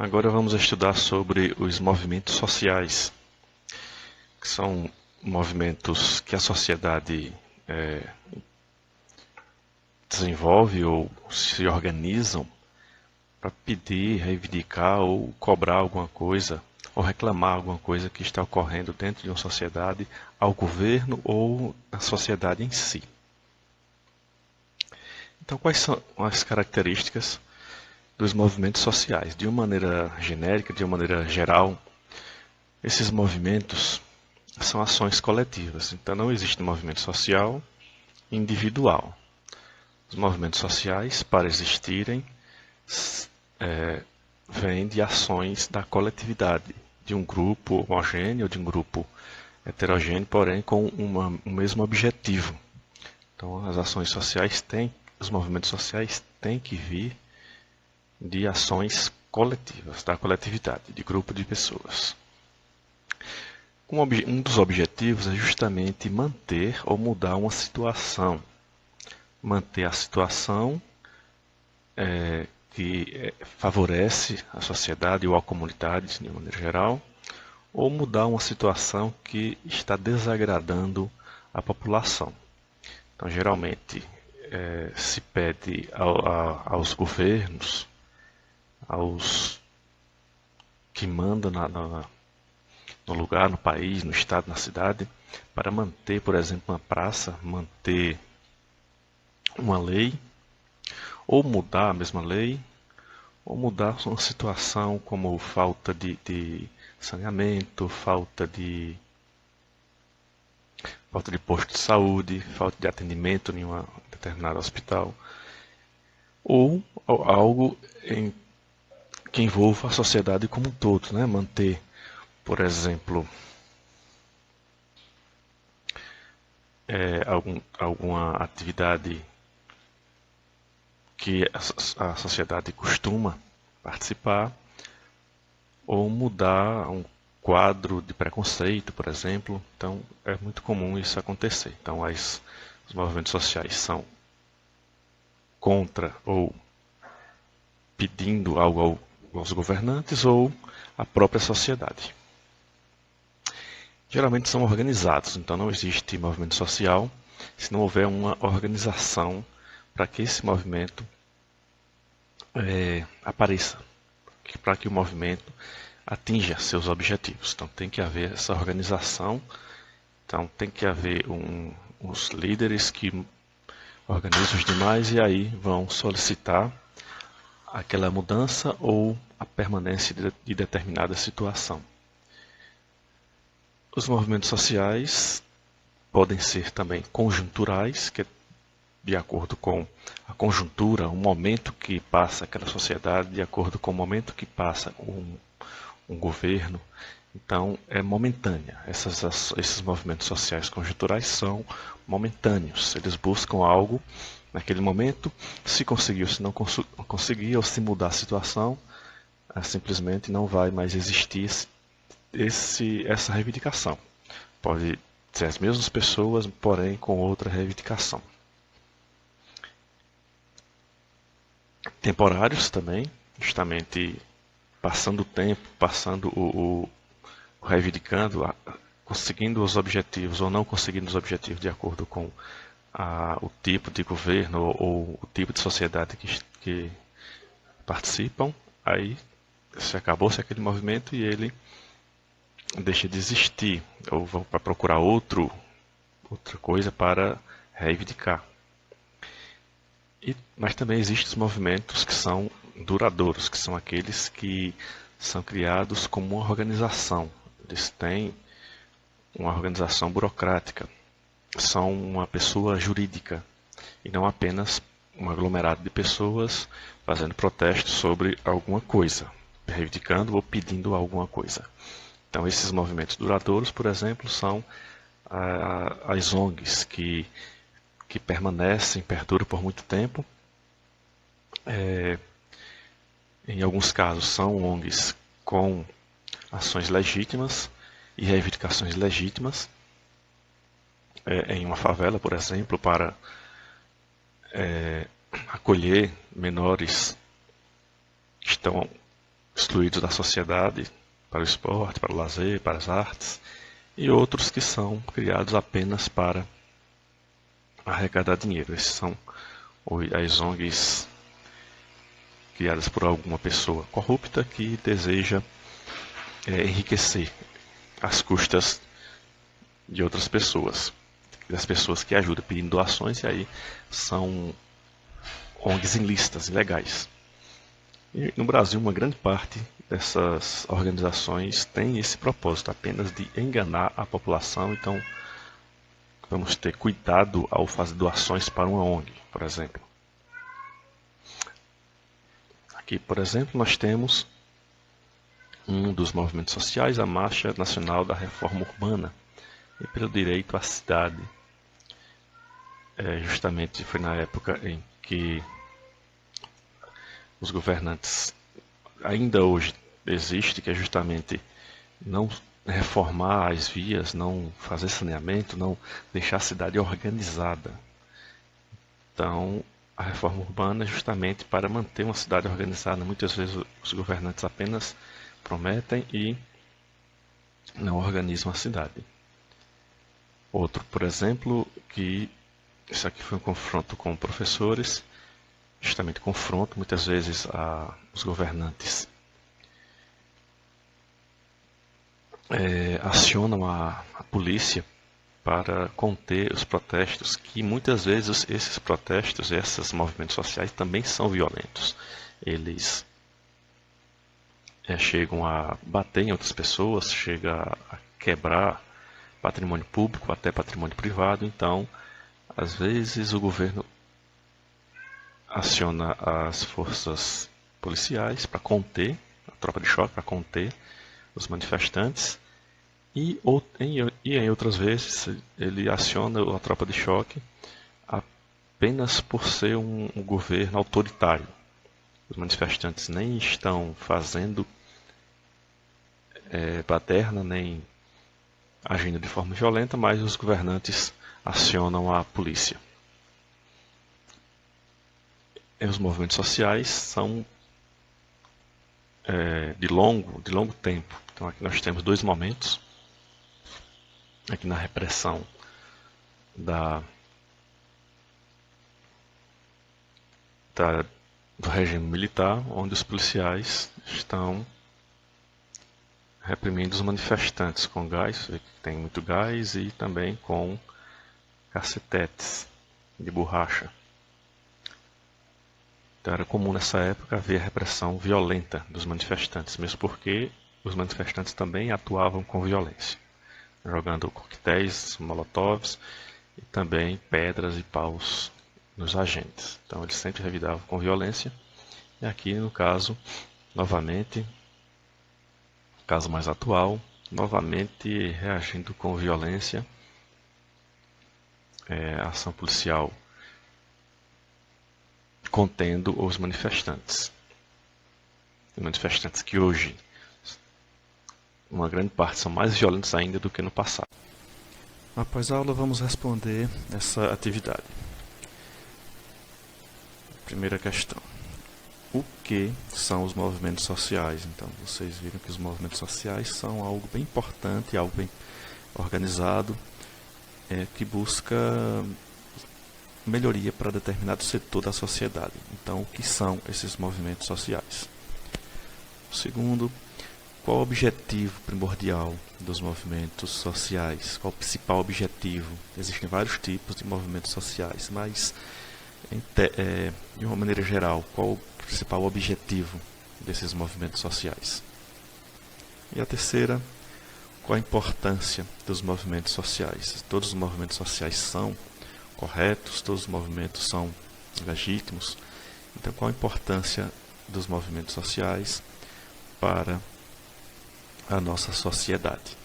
Agora vamos estudar sobre os movimentos sociais, que são movimentos que a sociedade desenvolve ou se organizam para pedir, reivindicar ou cobrar alguma coisa, ou reclamar alguma coisa que está ocorrendo dentro de uma sociedade ao governo ou à sociedade em si. Então, quais são as características dos movimentos sociais? De uma maneira genérica, de uma maneira geral, esses movimentos são ações coletivas. Então, não existe movimento social individual. Os movimentos sociais, para existirem, vêm de ações da coletividade, de um grupo homogêneo ou de um grupo heterogêneo, porém com um mesmo objetivo. Então, as ações sociais os movimentos sociais têm que vir de ações coletivas, da coletividade, de grupo de pessoas. Um dos objetivos é justamente manter ou mudar uma situação. Manter a situação que favorece a sociedade ou a comunidade, de maneira geral, ou mudar uma situação que está desagradando a população. Então, geralmente, se pede aos governos, aos que mandam no lugar, no país, no estado, na cidade, para manter, por exemplo, uma praça, manter uma lei, ou mudar a mesma lei, ou mudar uma situação como falta de saneamento, falta de posto de saúde, falta de atendimento em um determinado hospital, ou algo que envolva a sociedade como um todo, né? Manter, por exemplo, alguma atividade que a sociedade costuma participar, ou mudar um quadro de preconceito, por exemplo. Então, é muito comum isso acontecer. Então, os movimentos sociais são contra ou pedindo algo aos governantes ou à própria sociedade. Geralmente são organizados, então não existe movimento social se não houver uma organização para que esse movimento apareça, para que o movimento atinja seus objetivos. Então tem que haver essa organização, então tem que haver os líderes que organizam os demais e aí vão solicitar aquela mudança ou a permanência de determinada situação. Os movimentos sociais podem ser também conjunturais, que é de acordo com a conjuntura, o momento que passa aquela sociedade, de acordo com o momento que passa um governo. Então, é momentânea. Esses movimentos sociais conjunturais são momentâneos. Eles buscam algo naquele momento, se conseguiu, se não conseguir, ou se mudar a situação, simplesmente não vai mais existir essa reivindicação. Pode ser as mesmas pessoas, porém com outra reivindicação. Temporários também, justamente passando o tempo, passando reivindicando, conseguindo os objetivos ou não conseguindo os objetivos de acordo com o tipo de governo ou o tipo de sociedade que participam, aí acabou-se aquele movimento e ele deixa de existir, ou vão para procurar outra coisa para reivindicar. Mas também existem os movimentos que são duradouros, que são aqueles que são criados como uma organização. Eles têm uma organização burocrática, são uma pessoa jurídica e não apenas um aglomerado de pessoas fazendo protestos sobre alguma coisa, reivindicando ou pedindo alguma coisa. Então, esses movimentos duradouros, por exemplo, são as ONGs que permanecem, perduram por muito tempo. Em alguns casos, são ONGs com ações legítimas e reivindicações legítimas. Em uma favela, por exemplo, para acolher menores que estão excluídos da sociedade para o esporte, para o lazer, para as artes, e outros que são criados apenas para arrecadar dinheiro. Esses são as ONGs criadas por alguma pessoa corrupta que deseja enriquecer às custas de outras pessoas, das pessoas que ajudam pedindo doações, e aí são ONGs ilícitas, ilegais. E no Brasil, uma grande parte dessas organizações tem esse propósito apenas de enganar a população. Então, vamos ter cuidado ao fazer doações para uma ONG, por exemplo. Aqui, por exemplo, nós temos um dos movimentos sociais, a Marcha Nacional da Reforma Urbana e pelo Direito à Cidade. Justamente foi na época em que os governantes, ainda hoje existe, que é justamente não reformar as vias, não fazer saneamento, não deixar a cidade organizada. Então, a reforma urbana é justamente para manter uma cidade organizada. Muitas vezes os governantes apenas prometem e não organizam a cidade. Outro, por exemplo, que isso aqui foi um confronto com professores, justamente confronto, muitas vezes os governantes acionam a polícia para conter os protestos, que muitas vezes esses protestos, esses movimentos sociais também são violentos. Eles chegam a bater em outras pessoas, chegam a quebrar patrimônio público, até patrimônio privado. Então, às vezes o governo aciona as forças policiais para conter, a tropa de choque para conter os manifestantes, e em outras vezes ele aciona a tropa de choque apenas por ser um governo autoritário. Os manifestantes nem estão fazendo baderna, nem agindo de forma violenta, mas os governantes acionam a polícia. Os movimentos sociais são de longo tempo. Então aqui nós temos dois momentos. Aqui na repressão do regime militar, onde os policiais estão reprimindo os manifestantes com gás, tem muito gás, e também com cacetetes de borracha. Então era comum nessa época haver repressão violenta dos manifestantes, mesmo porque os manifestantes também atuavam com violência, jogando coquetéis, molotovs e também pedras e paus nos agentes. Então eles sempre revidavam com violência. E aqui no caso, novamente, caso mais atual, novamente reagindo com violência, a ação policial contendo os manifestantes. Os manifestantes que hoje, uma grande parte, são mais violentos ainda do que no passado. Após a aula, vamos responder essa atividade. Primeira questão. O que são os movimentos sociais? Então, vocês viram que os movimentos sociais são algo bem importante, algo bem organizado, que busca melhoria para determinado setor da sociedade. Então, o que são esses movimentos sociais? Segundo, qual o objetivo primordial dos movimentos sociais? Qual o principal objetivo? Existem vários tipos de movimentos sociais, mas, de uma maneira geral, qual o principal objetivo desses movimentos sociais? E a terceira, qual a importância dos movimentos sociais? Todos os movimentos sociais são corretos, todos os movimentos são legítimos. Então, qual a importância dos movimentos sociais para a nossa sociedade?